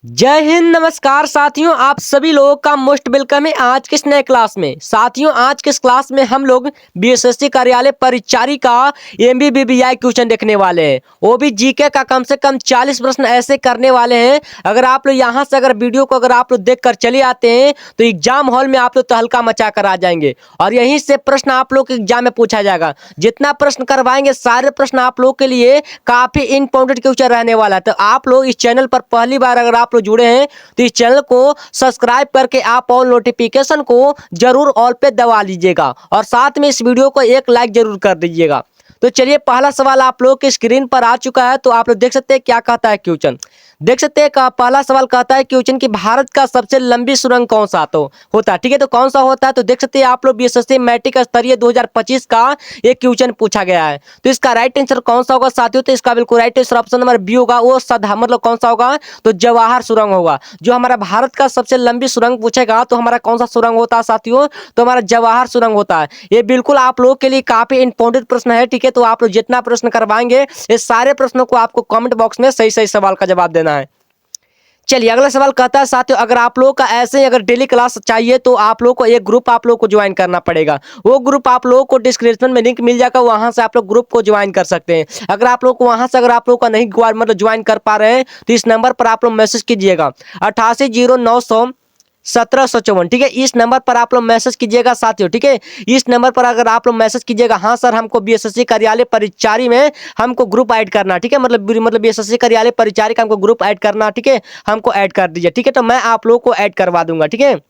जय हिंद, नमस्कार साथियों। आप सभी लोगों का मोस्ट वेलकम है आज के इस नए क्लास में। साथियों, आज के इस क्लास में हम लोग बीएसएससी कार्यालय परिचारी का एमबीबीआई क्वेश्चन देखने वाले हैं। वो भी जीके का कम से कम 40 प्रश्न ऐसे करने वाले हैं। अगर आप लोग यहाँ से अगर वीडियो को अगर आप लोग देख कर चले आते हैं तो एग्जाम हॉल में आप लोग तहलका मचा कर आ जाएंगे और यहीं से प्रश्न आप लोग के एग्जाम में पूछा जाएगा। जितना प्रश्न करवाएंगे सारे प्रश्न आप लोग के लिए काफी इंपॉर्टेंट क्वेश्चन रहने वाला है। तो आप लोग इस चैनल पर पहली बार अगर आप लोग जुड़े हैं तो इस चैनल को सब्सक्राइब करके आप ऑल नोटिफिकेशन को जरूर ऑल पे दबा लीजिएगा और साथ में इस वीडियो को एक लाइक जरूर कर दीजिएगा। तो चलिए, पहला सवाल आप लोग के स्क्रीन पर आ चुका है। तो आप लोग देख सकते हैं क्या कहता है क्वेश्चन। देख सकते हैं पहला सवाल कहता है क्वेश्चन कि भारत का सबसे लंबी सुरंग कौन सा तो होता है। ठीक है, तो कौन सा होता है तो देख सकते हैं आप लोग बीएसएससी मैट्रिक स्तरीय 2025 का एक क्वेश्चन पूछा गया है। तो इसका राइट आंसर कौन सा होगा साथियों? तो इसका बिल्कुल right answer option number B होगा। वो सदा मतलब कौन सा होगा तो जवाहर सुरंग होगा। जो हमारा भारत का सबसे लंबी सुरंग पूछेगा तो हमारा कौन सा सुरंग होता है साथियों? तो हमारा जवाहर सुरंग होता है। ये बिल्कुल आप लोगों के लिए काफी इंपॉर्टेंट प्रश्न है। ठीक है, तो आप लोग जितना प्रश्न करवाएंगे ये सारे प्रश्नों को आपको कमेंट बॉक्स में सही सही सवाल का जवाब देना है। चलिए, अगला सवाल कहता है साथियों, अगर आप लोगों का ऐसे ही अगर डेली क्लास चाहिए तो आप लोगों को एक ग्रुप आप लोगों को ज्वाइन करना पड़ेगा। वो ग्रुप आप लोगों को डिस्क्रिप्शन में लिंक मिल जाएगा, वहां से आप लोग ग्रुप को ज्वाइन कर सकते हैं। अगर आप लोग को वहां से अगर आप लोग का नहीं मतलब ज्वाइन कर पा रहे हैं तो इस नंबर पर आप लोग मैसेज कीजिएगा 880900 1754। ठीक है, इस नंबर पर आप लोग मैसेज कीजिएगा साथियों। ठीक है, इस नंबर पर अगर आप लोग मैसेज कीजिएगा हाँ सर हमको बीएसएससी कार्यालय परिचारी में हमको ग्रुप ऐड करना। ठीक है, मतलब बीएसएससी कार्यालय परिचारी का हमको ग्रुप ऐड करना। ठीक है, हमको ऐड कर दीजिए। ठीक है, तो मैं आप लोगों को ऐड करवा दूंगा। ठीक है,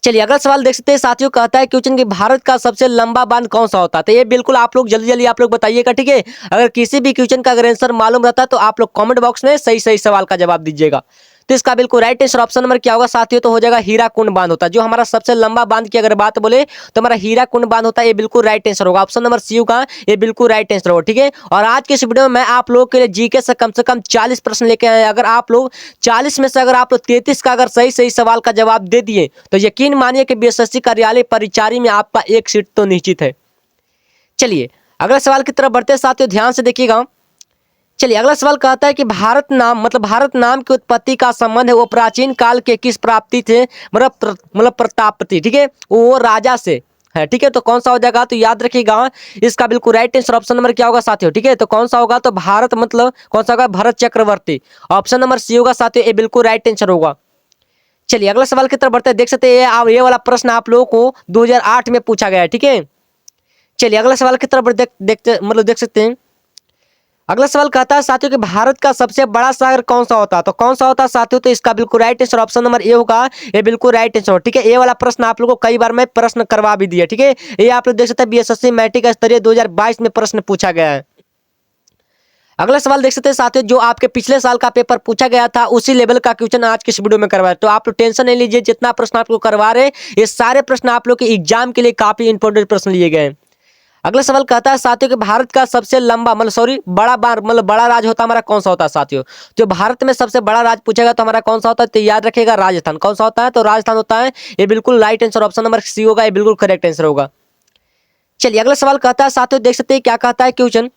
चलिए अगला सवाल देख सकते हैं साथियों। कहता है क्वेश्चन कि भारत का सबसे लंबा बांध कौन सा होता है? तो ये बिल्कुल आप लोग जल्दी जल्दी आप लोग बताइएगा। ठीक है, अगर किसी भी क्वेश्चन का अगर आंसर मालूम रहता है तो आप लोग कमेंट बॉक्स में सही सही सवाल का जवाब दीजिएगा। तो इसका बिल्कुल राइट आंसर ऑप्शन नंबर क्या होगा साथियों? तो हो जाएगा हीराकुंड बांध होता है। जो हमारा सबसे लंबा बांध की अगर बात बोले तो हमारा हीराकुंड बांध होता है। ये बिल्कुल राइट आंसर होगा। ऑप्शन नंबर सी होगा, ये बिल्कुल राइट आंसर होगा। ठीक है, और आज के इस वीडियो में मैं आप लोगों के लिए जीके से कम 40 प्रश्न लेके आए। अगर आप लोग 40 में से अगर आप लोग 33 का अगर सही सही सवाल का जवाब दे दिए तो यकीन मानिए कि बीएसएससी कार्यालय परिचारी में आपका एक सीट तो निश्चित है। चलिए अगला सवाल की तरफ बढ़ते साथियों, ध्यान से देखिएगा। चलिए अगला सवाल कहता है कि भारत नाम की उत्पत्ति का संबंध है वो प्राचीन काल के किस प्राप्ति थे? मतलब प्रतापति। ठीक है, वो राजा से है। ठीक है, तो कौन सा हो जाएगा तो याद रखिएगा इसका बिल्कुल राइट आंसर ऑप्शन नंबर क्या होगा साथियों? ठीक है, तो कौन सा होगा तो भारत मतलब कौन सा होगा? भरत चक्रवर्ती। ऑप्शन नंबर सी होगा साथियों, ये बिल्कुल राइट आंसर होगा। चलिए अगला सवाल की तरफ बढ़ते हैं। देख सकते हैं ये वाला प्रश्न आप लोगों को 2008 में पूछा गया है। ठीक है, चलिए अगला सवाल की तरफ देख सकते हैं। अगला सवाल कहता है साथियों कि भारत का सबसे बड़ा सागर कौन सा होता है? तो कौन सा होता है साथियों? तो इसका बिल्कुल right answer option number A होगा, ये बिल्कुल राइट आंसर। ठीक है, ये वाला प्रश्न आप लोगों को कई बार मैं प्रश्न करवा भी दिया। ठीक है, ये आप लोग देख सकते हैं बीएसएससी मैट्रिक स्तरीय 2022 में प्रश्न पूछा गया है। अगला सवाल देख सकते हैं साथियों, जो आपके पिछले साल का पेपर पूछा गया था उसी लेवल का क्वेश्चन आज के इस वीडियो में करवाया। तो आप लोग टेंशन नहीं लीजिए, जितना प्रश्न आप लोग करवा रहे हैं ये सारे प्रश्न आप लोग के एग्जाम के लिए काफी इंपॉर्टेंट प्रश्न लिए गए हैं। अगला सवाल कहता है साथियों कि भारत का सबसे लंबा बड़ा राज होता हमारा कौन सा होता है साथियों? जो भारत में सबसे बड़ा राज पूछेगा तो हमारा कौन सा होता है? तो याद रखिएगा राजस्थान। कौन सा होता है? तो राजस्थान होता है। ये बिल्कुल right answer option number C होगा, ये बिल्कुल करेक्ट आंसर होगा। चलिए अगला सवाल कहता है साथियों, देख सकते हैं क्या कहता है क्वेश्चन।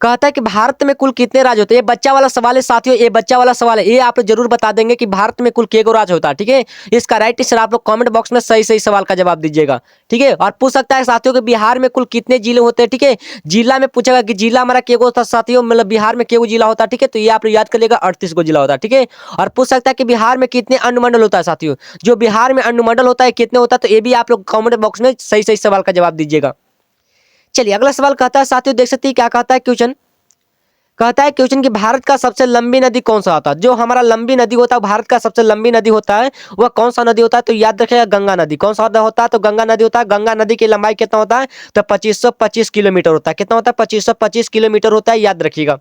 कहता है कि भारत में कुल कितने राज्य होते हैं? ये बच्चा वाला सवाल है साथियों, ये बच्चा वाला सवाल है। ये आप जरूर बता देंगे कि भारत में कुल कितने राज्य होता है। ठीक है, इसका राइट आंसर आप लोग कमेंट बॉक्स में सही सही सवाल का जवाब दीजिएगा। ठीक है, और पूछ सकता है साथियों कि बिहार में कुल कितने जिले होते हैं? ठीक है, जिला में पूछेगा कि जिला हमारा केगो होता है साथियों, मतलब बिहार में केगो जिला होता है। ठीक है, तो ये आप लोग याद कर लेगा 38 गो जिला होता है। ठीक है, और पूछ सकता है कि बिहार में कितने अनुमंडल होता है साथियों? जो बिहार में अनुमंडल होता है कितने होता है? तो ये भी आप लोग कमेंट बॉक्स में सही सही सवाल का जवाब दीजिएगा। चलिए अगला सवाल कहता है साथियों, देख सकते हैं क्या कहता है क्वेश्चन। कहता है क्वेश्चन कि भारत का सबसे लंबी नदी कौन सा होता है? जो हमारा लंबी नदी होता है, भारत का सबसे लंबी नदी होता है वह कौन सा नदी होता है? तो याद रखिएगा गंगा नदी। कौन सा होता है? तो गंगा नदी होता है। गंगा नदी की लंबाई कितना होता है? तो 2525 किलोमीटर होता है। कितना होता है? 2525 किलोमीटर होता है, याद रखिएगा।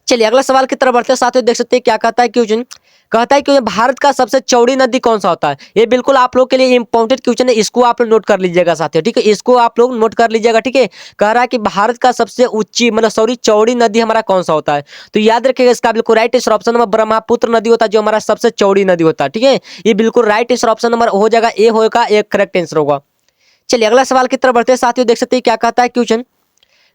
चलिए अगला सवाल की तरफ बढ़ते हैं साथियों, देख सकते हैं क्या कहता है क्वेश्चन। कहता है कि भारत का सबसे चौड़ी नदी कौन सा होता है? ये बिल्कुल आप लोग के लिए इंपॉर्टेंट क्वेश्चन है, इसको आप लोग नोट कर लीजिएगा साथियों। ठीक है, इसको आप लोग नोट कर लीजिएगा। ठीक है, कह रहा है कि भारत का सबसे ऊंची चौड़ी नदी हमारा कौन सा होता है? तो याद रखिएगा इसका बिल्कुल right answer option number Brahmaputra नदी होता है, जो हमारा सबसे चौड़ी नदी होता है। ठीक है, ये बिल्कुल राइट आंसर ऑप्शन नंबर हो जाएगा, ए होगा, एक करेक्ट आंसर होगा। चलिए अगला सवाल की तरफ बढ़ते हैं साथियों, देख सकते हैं क्या कहता है क्वेश्चन।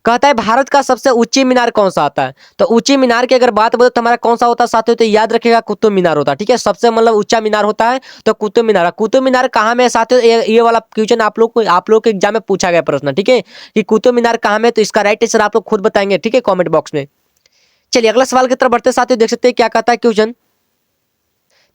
कहता है भारत का सबसे ऊंची मीनार कौन सा आता है। तो ऊंची मीनार की अगर बात बोले तो हमारा कौन सा होता है साथियों, तो याद रखिएगा कुतुब मीनार होता है। ठीक है, सबसे मतलब ऊंचा मीनार होता है तो कुतुब मीनार। कुतुब मीनार कहाँ में है साथियों, ये वाला क्वेश्चन आप लोग के एग्जाम में पूछा गया प्रश्न। ठीक है, कि कुतुब मीनार कहाँ में है, तो इसका राइट आंसर आप लोग खुद बताएंगे। ठीक है, कॉमेंट बॉक्स में। चलिए अगला सवाल की तरफ बढ़ते साथियों, देख सकते हैं क्या कहता है क्वेश्चन।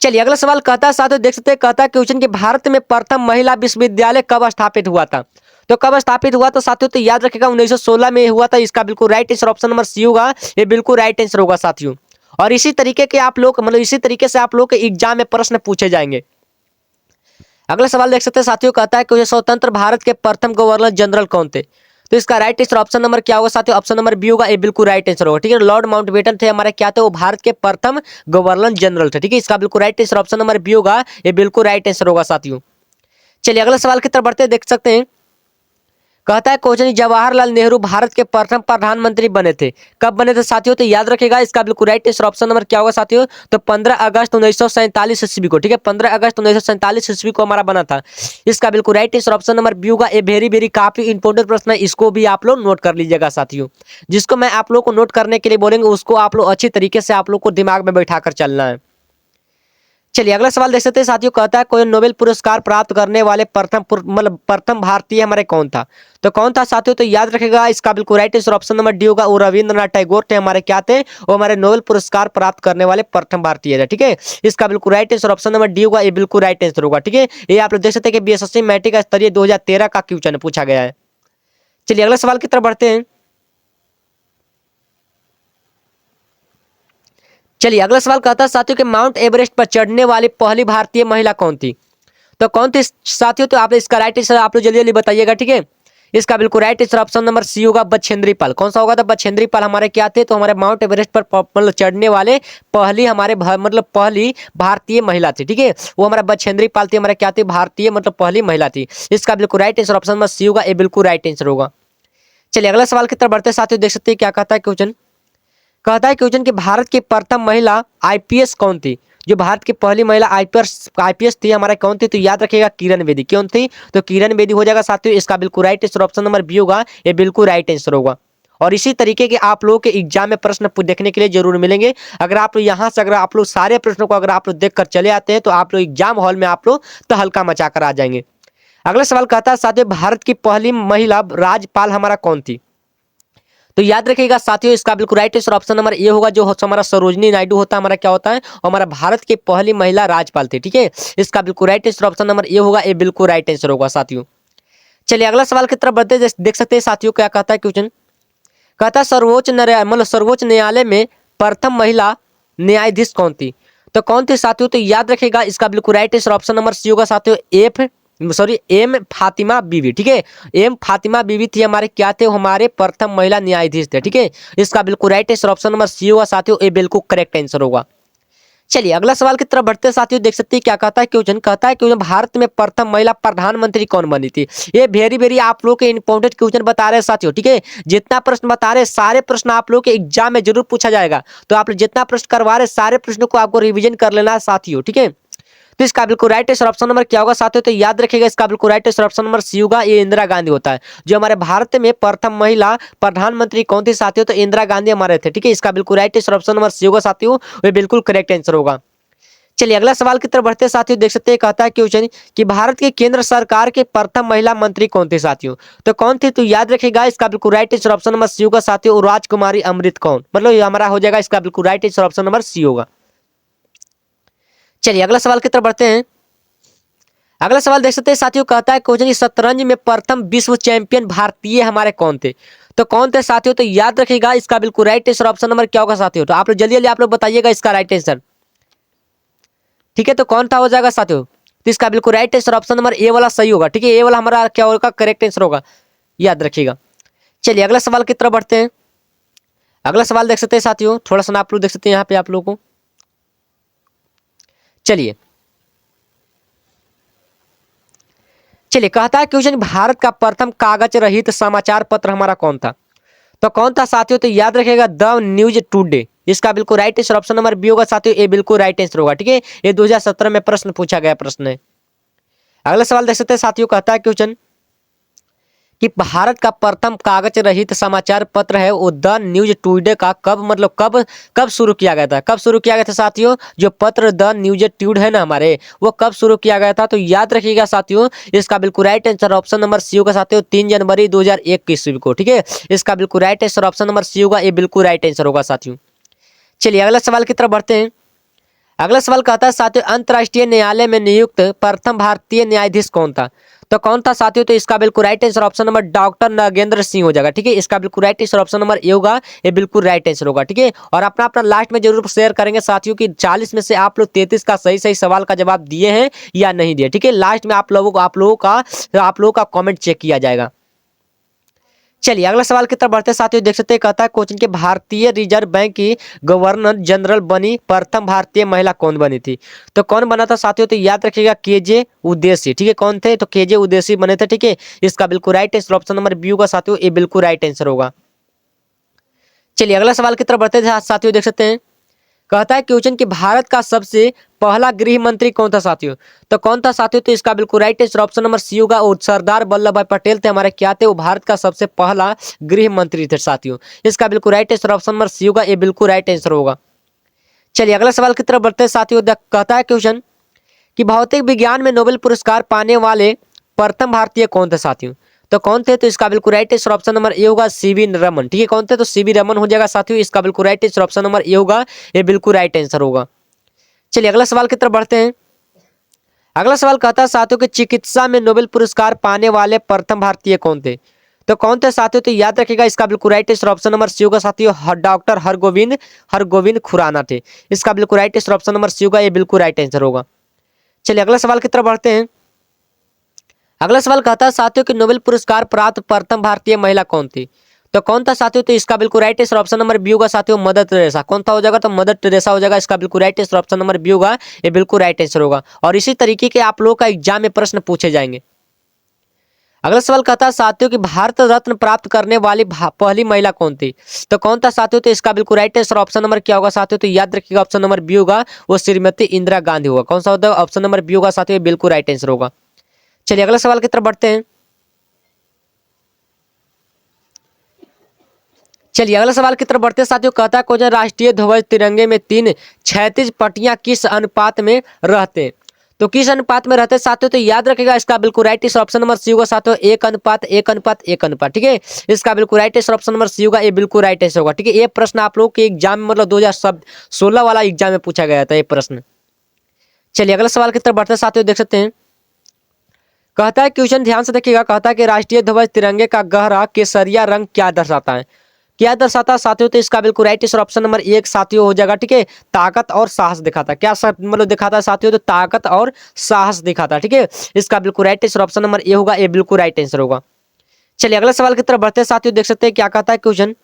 चलिए अगला सवाल कहता है साथियों, देख सकते हैं कहता है क्वेश्चन कि भारत में प्रथम महिला विश्वविद्यालय कब स्थापित हुआ था। तो कब स्थापित हुआ तो साथियों, तो याद रखिएगा 1916 में हुआ था। इसका बिल्कुल right answer option number C होगा, ये बिल्कुल राइट आंसर होगा साथियों। और इसी तरीके के आप लोग मतलब इसी तरीके से आप लोग के एग्जाम में प्रश्न पूछे जाएंगे। अगला सवाल देख सकते हैं साथियों, कहता है कि स्वतंत्र भारत के प्रथम गवर्नर जनरल कौन थे। तो इसका राइट आंसर ऑप्शन नंबर क्या होगा साथियों, ऑप्शन नंबर बी होगा, ये बिल्कुल राइट आंसर होगा। ठीक है, लॉर्ड माउंटबेटन थे हमारे, क्या थे वो भारत के प्रथम गवर्नर जनरल थे। ठीक है, इसका बिल्कुल right answer option number B होगा, ये बिल्कुल राइट आंसर होगा साथियों। चलिए अगला सवाल की तरफ बढ़ते हैं, देख सकते हैं कहता है क्वेश्चन जवाहरलाल नेहरू भारत के प्रथम प्रधानमंत्री बने थे, कब बने थे साथियों, तो याद रखिएगा इसका बिल्कुल राइट आंसर ऑप्शन नंबर क्या होगा साथियों, तो 15 अगस्त 1947 ईस्वी को। ठीक है, 15 अगस्त 1947 ईस्वी को हमारा बना था। इसका बिल्कुल right answer option number B होगा, ये वेरी वेरी काफी इंपॉर्टेंट प्रश्न है, इसको भी आप लोग नोट कर लीजिएगा साथियों। जिसको मैं आप लोग को नोट करने के लिए बोलेंगे उसको आप लोग अच्छी तरीके से आप लोग को दिमाग में बैठा कर चलना है। चलिए अगला सवाल देख सकते हैं साथियों, कहता है कोई नोबेल पुरस्कार प्राप्त करने वाले मतलब प्रथम भारतीय हमारे कौन था। तो कौन था साथियों, तो याद रखेगा इसका बिल्कुल right answer option number D होगा, वो रविंद्रनाथ टैगोर थे हमारे, क्या थे वो हमारे नोबेल पुरस्कार प्राप्त करने वाले प्रथम भारतीय थे। ठीक है, इसका बिल्कुल right answer option number D होगा, ये बिल्कुल राइट आंसर होगा। ठीक है, ये आप लोग देख सकते हैं कि बीएसएससी मैट्रिक स्तरीय 2013 का क्वेश्चन पूछा गया है। चलिए अगला सवाल की तरफ बढ़ते हैं। चलिए अगला सवाल कहता है साथियों कि माउंट एवरेस्ट पर चढ़ने वाली पहली भारतीय महिला कौन थी। तो कौन थी साथियों, तो आप इसका राइट आंसर आप लोग जल्दी जल्दी बताइएगा। ठीक है, इसका बिल्कुल right answer option number C होगा, बछेंद्री पाल। कौन सा होगा, तो बछेंद्री पाल हमारे क्या थे, तो हमारे माउंट एवरेस्ट पर मतलब चढ़ने वाले पहली हमारे मतलब पहली भारतीय महिला थी। ठीक है, वो हमारा बछेंद्री पाल थी हमारे, क्या थी भारतीय मतलब पहली महिला थी। इसका बिल्कुल right answer option number C होगा, ये बिल्कुल राइट आंसर होगा। चलिए अगला सवाल की तरफ बढ़ते साथियों, देख सकते हैं क्या कहता है क्वेश्चन। कहता है क्वेश्चन कि भारत की प्रथम महिला आईपीएस कौन थी। जो भारत की पहली महिला आईपीएस थी हमारा कौन थी, तो याद रखिएगा किरण बेदी। कौन थी, तो किरण बेदी हो जाएगा साथियों। इसका बिल्कुल right answer option number B होगा, ये बिल्कुल राइट आंसर होगा। और इसी तरीके के आप लोगों के एग्जाम में प्रश्न देखने के लिए जरूर मिलेंगे। अगर आप लोग यहाँ से अगर आप लोग सारे प्रश्नों को अगर आप लोग देखकर चले आते हैं तो आप लोग एग्जाम हॉल में आप लोग तहलका मचा कर आ जाएंगे। अगला सवाल कहता है साथियों भारत की पहली महिला राज्यपाल हमारा कौन थी। तो याद रखिएगा साथियों इसका बिल्कुल right answer option number A होगा, जो हमारा सरोजनी नायडू होता है हमारा, क्या होता है हमारा भारत की पहली महिला राज्यपाल थी। ठीक है, इसका बिल्कुल right answer option number A होगा, ये बिल्कुल राइट आंसर होगा साथियों। चलिए अगला सवाल की तरफ बढ़ते देख सकते हैं साथियों क्या कहता है क्वेश्चन। कहता है सर्वोच्च न्यायालय में प्रथम महिला न्यायाधीश कौन थी। तो कौन थी साथियों, तो याद रखिएगा इसका बिल्कुल right answer option number C होगा साथियों, एम फातिमा बीवी। ठीक है, एम फातिमा बीवी थी हमारे, क्या थे हमारे प्रथम महिला न्यायाधीश थे। ठीक है, इसका बिल्कुल right answer option number C होगा साथियों, ये बिल्कुल करेक्ट आंसर होगा। चलिए अगला सवाल की तरफ बढ़ते साथियों, देख सकते हैं क्या कहता है क्वेश्चन। कहता है क्वेश्चन भारत में प्रथम महिला प्रधानमंत्री कौन बनी थी। ये वेरी वेरी आप लोग के इंपॉर्टेंट क्वेश्चन बता रहे हैं साथियों। ठीक है, जितना प्रश्न बता रहे सारे प्रश्न आप लोग के एग्जाम में जरूर पूछा जाएगा। तो आप जितना प्रश्न करवा रहे सारे प्रश्नों को आपको रिविजन कर लेना है साथियों। ठीक है, तो इसका बिल्कुल राइट आंसर ऑप्शन नंबर क्या होगा साथियों, तो याद रखिएगा इसका बिल्कुल right answer option number C होगा, ये इंदिरा गांधी होता है। जो हमारे भारत में प्रथम महिला प्रधानमंत्री कौन थी साथियों, तो इंदिरा गांधी हमारे थे। ठीक है, इसका बिल्कुल right answer option number C होगा साथियों, ये बिल्कुल करेक्ट आंसर होगा। चलिए अगला सवाल की तरफ बढ़ते साथियों, देख सकते हैं कहता है क्वेश्चन कि भारत के केंद्र सरकार के प्रथम महिला मंत्री कौन थे साथियों। तो कौन थी, तो याद रखिएगा इसका बिल्कुल right answer option number C होगा साथियों, राजकुमारी अमृत कौर। मतलब ये हमारा हो जाएगा इसका बिल्कुल right answer option number C होगा। चलिए अगला सवाल की तरफ बढ़ते हैं। अगला सवाल देख सकते हैं साथियों, कहता है क्वेश्चन शतरंज में प्रथम विश्व चैंपियन भारतीय हमारे कौन थे। तो कौन थे साथियों, तो याद रखिएगा इसका बिल्कुल राइट आंसर ऑप्शन नंबर क्या होगा साथियों, तो आप लोग जल्दी जल्दी आप लोग बताइएगा इसका राइट आंसर। ठीक है, तो कौन था हो जाएगा साथियों, तो इसका बिल्कुल right answer option number A वाला सही होगा। ठीक है, ए वाला हमारा क्या होगा करेक्ट आंसर होगा, याद रखिएगा। चलिए अगला सवाल की तरफ बढ़ते हैं। अगला सवाल देख सकते हैं साथियों, थोड़ा सा आप लोग देख सकते हैं यहाँ पे आप लोगों को। चलिए चलिए कहता है क्वेश्चन भारत का प्रथम कागज रहित समाचार पत्र हमारा कौन था। तो कौन था साथियों, तो याद रखिएगा द न्यूज टुडे। इसका बिल्कुल right answer option number B होगा साथियों, ये बिल्कुल राइट आंसर होगा। ठीक है, ये 2017 में प्रश्न पूछा गया प्रश्न है। अगला सवाल देख सकते हैं साथियों, कहता है क्वेश्चन कि भारत का प्रथम कागज रहित समाचार पत्र है वो द न्यूज टुडे का कब शुरू किया गया था? कब शुरू किया गया था साथियों? जो पत्र द न्यूज टुडे है ना हमारे, वो कब शुरू किया गया था? तो याद रखिएगा साथियों, इसका बिल्कुल right answer option number C होगा साथियों, 3 जनवरी 2001 ईस्वी को। ठीक है, इसका बिल्कुल right answer option number C होगा, ये बिल्कुल राइट आंसर होगा साथियों। चलिए अगला सवाल की तरफ बढ़ते हैं। अगला सवाल कहता है साथियों, अंतर्राष्ट्रीय न्यायालय में नियुक्त प्रथम भारतीय न्यायाधीश कौन था? तो कौन था साथियों? तो इसका बिल्कुल right answer option number doctor Nagendra Singh हो जाएगा। ठीक है, इसका बिल्कुल right answer option number A होगा, ये बिल्कुल राइट आंसर होगा। ठीक है, और अपना अपना लास्ट में जरूर शेयर करेंगे साथियों कि 40 में से आप लोग 33 का सही सही सवाल का जवाब दिए हैं या नहीं दिए। ठीक है, लास्ट में आप लोगों का कॉमेंट चेक किया जाएगा। चलिए अगला सवाल की तरफ बढ़ते साथियों, देख सकते हैं कहता है क्वेश्चन के भारतीय रिजर्व बैंक की गवर्नर जनरल बनी प्रथम भारतीय महिला कौन बनी थी? तो कौन बना था साथियों? तो याद रखिएगा केजे उदेसी। ठीक है, कौन थे? तो केजे उदेसी बने थे। ठीक है, इसका बिल्कुल right answer option number B होगा साथियों, ये बिल्कुल राइट आंसर होगा। चलिए अगला सवाल की तरफ बढ़ते थे साथियों, देख सकते हैं कहता है क्वेश्चन कि भारत का सबसे पहला गृह मंत्री कौन था साथियों? तो कौन था साथियों? तो इसका बिल्कुल right answer option number C होगा, और सरदार वल्लभ भाई पटेल थे हमारे, क्या थे? वो भारत का सबसे पहला गृह मंत्री थे साथियों। इसका बिल्कुल right answer option number C होगा, ये बिल्कुल राइट आंसर होगा। चलिए अगला सवाल की तरफ बढ़ते हैं साथियों, कहता है क्वेश्चन कि भौतिक विज्ञान में नोबेल पुरस्कार पाने वाले प्रथम भारतीय कौन थे साथियों? तो कौन थे? तो इसका बिल्कुल right answer option number A होगा, सीवी रमन। ठीक है, कौन थे? तो सीवी रमन हो जाएगा साथियों, इसका बिल्कुल right answer option number A होगा, ये बिल्कुल राइट आंसर होगा। चलिए अगला सवाल की तरफ बढ़ते हैं। अगला सवाल कहता है साथियों कि चिकित्सा में नोबेल पुरस्कार पाने वाले प्रथम भारतीय कौन थे? तो कौन थे साथियों? तो याद रखिएगा, इसका बिल्कुल right answer option number C होगा साथियों, डॉक्टर हरगोविंद खुराना थे। इसका बिल्कुल right answer option number C होगा, ये बिल्कुल राइट आंसर होगा। चलिए अगला सवाल की तरफ बढ़ते हैं। अगला सवाल कहता है साथियों कि नोबेल पुरस्कार प्राप्त प्रथम भारतीय महिला कौन थी? तो कौन था साथियों? तो इसका बिल्कुल right answer option number B होगा साथियों, मदर टेरेसा। कौन था हो जाएगा? तो मदर टेरेसा हो जाएगा, इसका बिल्कुल right answer option number B होगा, ये बिल्कुल राइट आंसर होगा। और इसी तरीके के आप लोगों का एग्जाम में प्रश्न पूछे जाएंगे। अगला सवाल कहता है साथियों कि भारत रत्न प्राप्त करने वाली पहली महिला कौन थी? तो कौन था साथियों? तो इसका बिल्कुल राइट आंसर ऑप्शन नंबर क्या होगा साथियों? तो याद रखिएगा, ऑप्शन नंबर बी होगा, वो श्रीमती इंदिरा गांधी होगा। कौन सा होता है? ऑप्शन नंबर बी होगा साथियों, ये बिल्कुल राइट आंसर होगा। चलिए अगला सवाल की तरफ बढ़ते हैं। चलिए अगला सवाल की तरफ बढ़ते हैं साथियों, कहता है क्वेश्चन राष्ट्रीय ध्वज तिरंगे में 3 क्षैतिज पट्टियां किस अनुपात में रहते हैं? तो किस अनुपात में रहते हैं साथियों? तो याद रखिएगा, इसका बिल्कुल right answer option number C होगा साथियों, 1:1:1:1। ठीक है, इसका बिल्कुल right answer option number C होगा, ये बिल्कुल राइट आंसर होगा। ठीक है, ये प्रश्न आप लोग के एग्जाम में मतलब 2016 वाला एग्जाम में पूछा गया था ये प्रश्न। चलिए अगला सवाल की तरफ बढ़ते हैं साथियों, देख सकते हैं कहता है क्वेश्चन ध्यान से देखिएगा, कहता है कि राष्ट्रीय ध्वज तिरंगे का गहरा केसरिया रंग क्या दर्शाता है? क्या दर्शाता है साथियों? तो इसका बिल्कुल राइट आंसर ऑप्शन नंबर 1 साथियों हो जाएगा। ठीक है, ताकत और साहस दिखाता है। क्या मतलब दिखाता है साथियों? तो ताकत और साहस दिखाता है। ठीक है, इसका बिल्कुल right answer option number A होगा, ये बिल्कुल राइट आंसर होगा। चलिए अगले सवाल की तरफ बढ़ते हैं साथियों, देख सकते हैं क्या कहता है क्वेश्चन।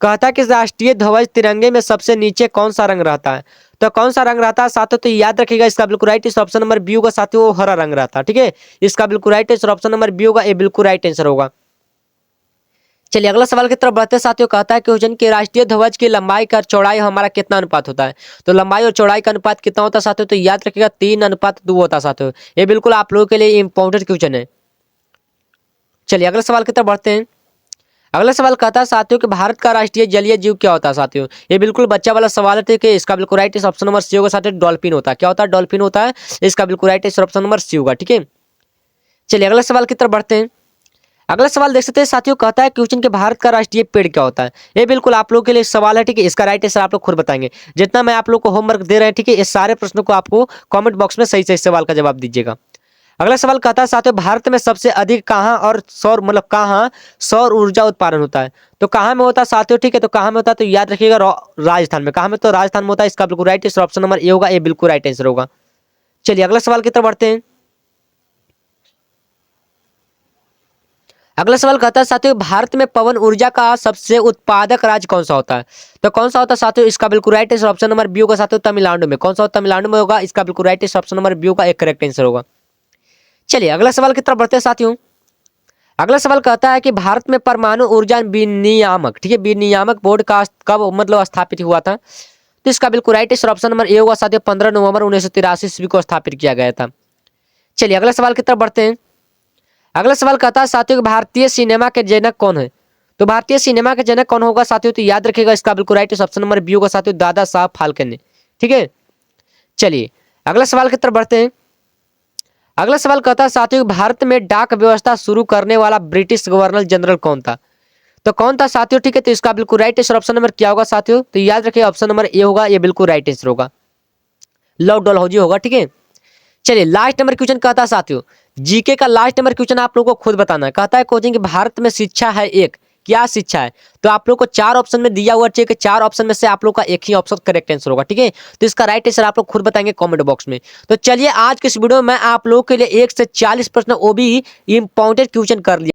कहता है कि राष्ट्रीय ध्वज तिरंगे में सबसे नीचे कौन सा रंग रहता है? तो कौन सा रंग रहता है साथियों? तो याद रखिएगा, इसका बिल्कुल right answer option number B होगा साथियों, वो हरा रंग रहता है। ठीक है, इसका बिल्कुल right answer option number B होगा, ये बिल्कुल राइट आंसर होगा। चलिए अगला सवाल की तरफ बढ़ते साथियों, कहता है क्वेश्चन कि राष्ट्रीय ध्वज की लंबाई का चौड़ाई हमारा कितना अनुपात होता है? तो लंबाई और चौड़ाई का अनुपात कितना होता है साथियों? तो याद रखिएगा 3:2 होता है साथियों, ये बिल्कुल आप लोगों के लिए इंपॉर्टेंट क्वेश्चन है। चलिए अगले सवाल की तरफ बढ़ते हैं। अगला सवाल कहता है साथियों कि भारत का राष्ट्रीय जलीय जीव क्या होता है साथियों? ये बिल्कुल बच्चा वाला सवाल है कि इसका बिल्कुल right answer option number C होगा साथियों, डॉल्फिन होता है। क्या होता है? डॉल्फिन होता है, इसका बिल्कुल right answer option number C होगा। ठीक है, चलिए अगला सवाल की तरफ बढ़ते हैं। अगला सवाल देख सकते हैं साथियों, कहता है क्वेश्चन के भारत का राष्ट्रीय पेड़ क्या होता है? ये बिल्कुल आप लोगों के लिए सवाल है। ठीक है, इसका राइट आंसर आप लोग खुद बताएंगे, जितना मैं आप लोग को होमवर्क दे रहे हैं। ठीक है, इस सारे प्रश्नों को आपको कमेंट बॉक्स में सही सही सवाल का जवाब दीजिएगा। अगला सवाल कहता है साथियों, भारत में सबसे अधिक कहाँ और सौर मतलब कहाँ सौर ऊर्जा उत्पादन होता है? तो कहाँ में होता है साथियों? ठीक है, तो कहाँ में होता है? तो याद रखिएगा राजस्थान में। कहाँ में? तो राजस्थान में होता है, इसका बिल्कुल right answer option number A होगा, ये बिल्कुल राइट आंसर होगा। चलिए अगला सवाल की तरफ बढ़ते हैं। अगला सवाल कहता है साथियों, भारत में पवन ऊर्जा का सबसे उत्पादक राज्य कौन सा होता है? तो कौन सा होता है साथियों? इसका बिल्कुल right answer option number B होगा साथियों, तमिलनाडु में। कौन सा तमिलनाडु में होगा? इसका बिल्कुल right answer option number B होगा, एक करेक्ट आंसर होगा। चलिए अगला सवाल की तरफ बढ़ते हैं साथियों। अगला सवाल कहता है कि भारत में परमाणु ऊर्जा विनियामक, ठीक है, विनियामक बोर्ड का कब मतलब स्थापित हुआ था? तो इसका बिल्कुल right answer option number A होगा साथियों, 15 नवंबर 1983 ईस्वी को स्थापित किया गया था। चलिए अगला सवाल की तरफ बढ़ते हैं। अगला सवाल कहता है साथियों भारतीय सिनेमा के जनक कौन है? तो भारतीय सिनेमा के जनक कौन होगा साथियों? तो याद रखिएगा इसका बिल्कुल राइट ऑप्शन नंबर बी होगा साथियों, दादा साहब फाल्के ने। ठीक है, चलिए अगला सवाल की तरफ बढ़ते हैं। अगला सवाल कहता है साथियों भारत में डाक व्यवस्था शुरू करने वाला ब्रिटिश गवर्नर जनरल कौन था? तो कौन था साथियों? ठीक है, तो इसका बिल्कुल राइट आंसर ऑप्शन नंबर क्या होगा साथियों? तो याद रखिए ऑप्शन नंबर ए होगा, ये बिल्कुल राइट आंसर होगा, लॉर्ड डलहौजी होगा। ठीक है, चलिए लास्ट नंबर क्वेश्चन कहता है साथियों, जीके का लास्ट नंबर क्वेश्चन आप लोगों को खुद बताना है। कहता है कोचिंग कि भारत में शिक्षा है एक, क्या शिक्षा है? तो आप लोग को चार ऑप्शन में दिया हुआ चाहिए कि चार ऑप्शन में से आप लोग का एक ही ऑप्शन करेक्ट आंसर होगा। ठीक है, तो इसका राइट आंसर आप लोग खुद बताएंगे कमेंट बॉक्स में। तो चलिए आज के इस वीडियो में मैं आप लोगों के लिए 1 से 40 प्रश्न वो भी इंपॉर्टेंट क्वेश्चन कर लिया।